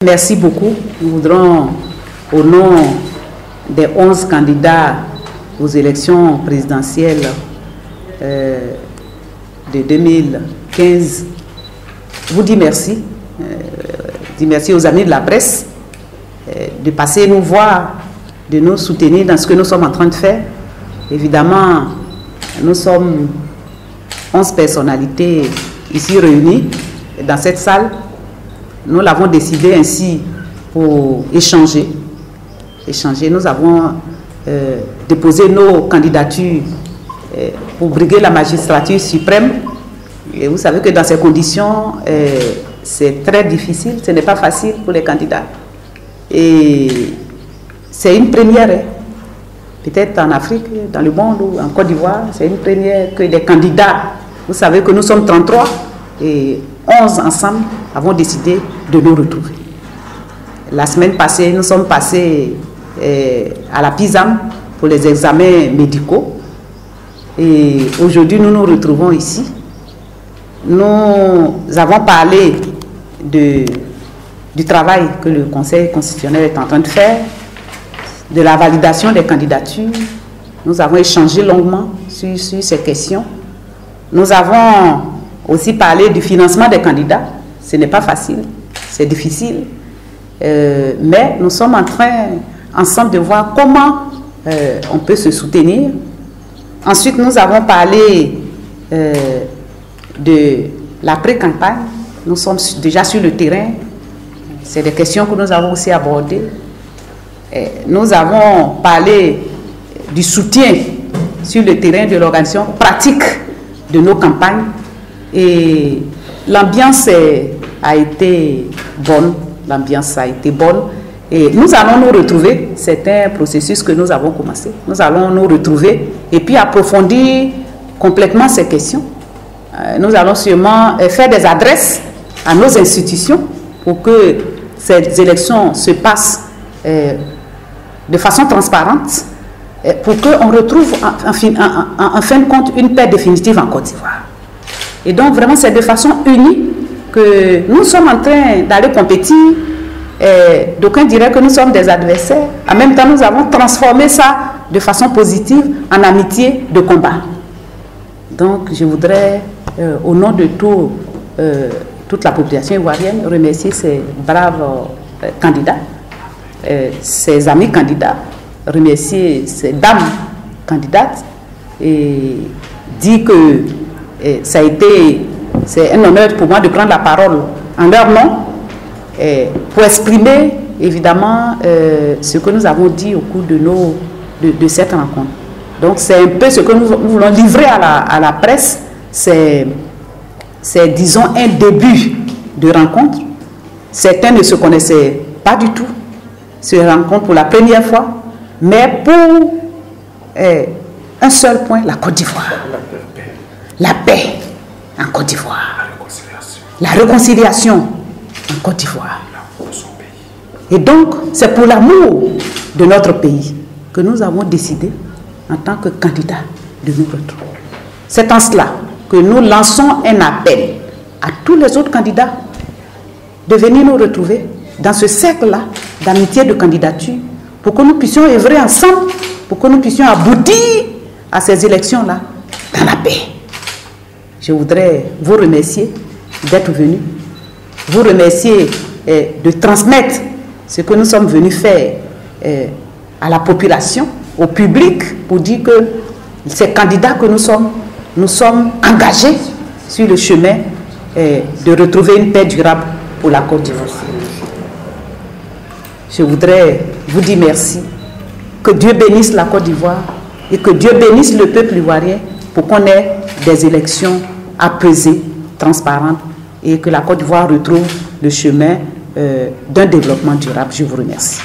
Merci beaucoup. Nous voudrons, au nom des 11 candidats aux élections présidentielles de 2015, vous dire merci. Dire merci aux amis de la presse de passer nous voir, de nous soutenir dans ce que nous sommes en train de faire. Évidemment, nous sommes 11 personnalités ici réunies dans cette salle. Nous l'avons décidé ainsi pour échanger. Nous avons déposé nos candidatures pour briguer la magistrature suprême. Et vous savez que dans ces conditions, c'est très difficile, ce n'est pas facile pour les candidats. Et c'est une première, peut-être en Afrique, dans le monde ou en Côte d'Ivoire, c'est une première que les candidats, vous savez que nous sommes 33 et 11 ensemble avons décidé de nous retrouver. La semaine passée, nous sommes passés à la PISAM pour les examens médicaux. Et aujourd'hui, nous nous retrouvons ici. Nous avons parlé du travail que le Conseil constitutionnel est en train de faire, de la validation des candidatures. Nous avons échangé longuement sur ces questions. Nous avons aussi parlé du financement des candidats. Ce n'est pas facile, c'est difficile. Mais nous sommes en train, ensemble, de voir comment on peut se soutenir. Ensuite, nous avons parlé de la pré-campagne. Nous sommes déjà sur le terrain. C'est des questions que nous avons aussi abordées. Nous avons parlé du soutien sur le terrain de l'organisation pratique de nos campagnes. Et l'ambiance a été bonne. Et nous allons nous retrouver. C'est un processus que nous avons commencé. Nous allons nous retrouver et puis approfondir complètement ces questions. Nous allons sûrement faire des adresses à nos institutions pour que ces élections se passent de façon transparente, pour qu'on retrouve en fin de compte une paix définitive en Côte d'Ivoire. Et donc vraiment c'est de façon unie que nous sommes en train d'aller compétir. D'aucuns diraient que nous sommes des adversaires. En même temps, nous avons transformé ça de façon positive en amitié de combat. Donc je voudrais, au nom de toute la population ivoirienne, remercier ces braves candidats, ces amis candidats, remercier ces dames candidates et dire que c'est un honneur pour moi de prendre la parole en leur nom pour exprimer évidemment ce que nous avons dit au cours de cette rencontre. Donc c'est un peu ce que nous voulons livrer à la presse. C'est disons un début de rencontre. Certains ne se connaissaient pas du tout, se rencontrent pour la première fois, mais pour un seul point, la Côte d'Ivoire. La paix en Côte d'Ivoire. La réconciliation en Côte d'Ivoire. Et donc, c'est pour l'amour de notre pays que nous avons décidé, en tant que candidats, de nous retrouver. C'est en cela que nous lançons un appel à tous les autres candidats de venir nous retrouver dans ce cercle-là d'amitié de candidature pour que nous puissions œuvrer ensemble, pour que nous puissions aboutir à ces élections-là dans la paix. Je voudrais vous remercier d'être venus, vous remercier de transmettre ce que nous sommes venus faire à la population, au public, pour dire que ces candidats que nous sommes engagés sur le chemin de retrouver une paix durable pour la Côte d'Ivoire. Je voudrais vous dire merci, que Dieu bénisse la Côte d'Ivoire et que Dieu bénisse le peuple ivoirien pour qu'on ait des élections apaisées, transparentes et que la Côte d'Ivoire retrouve le chemin d'un développement durable. Je vous remercie.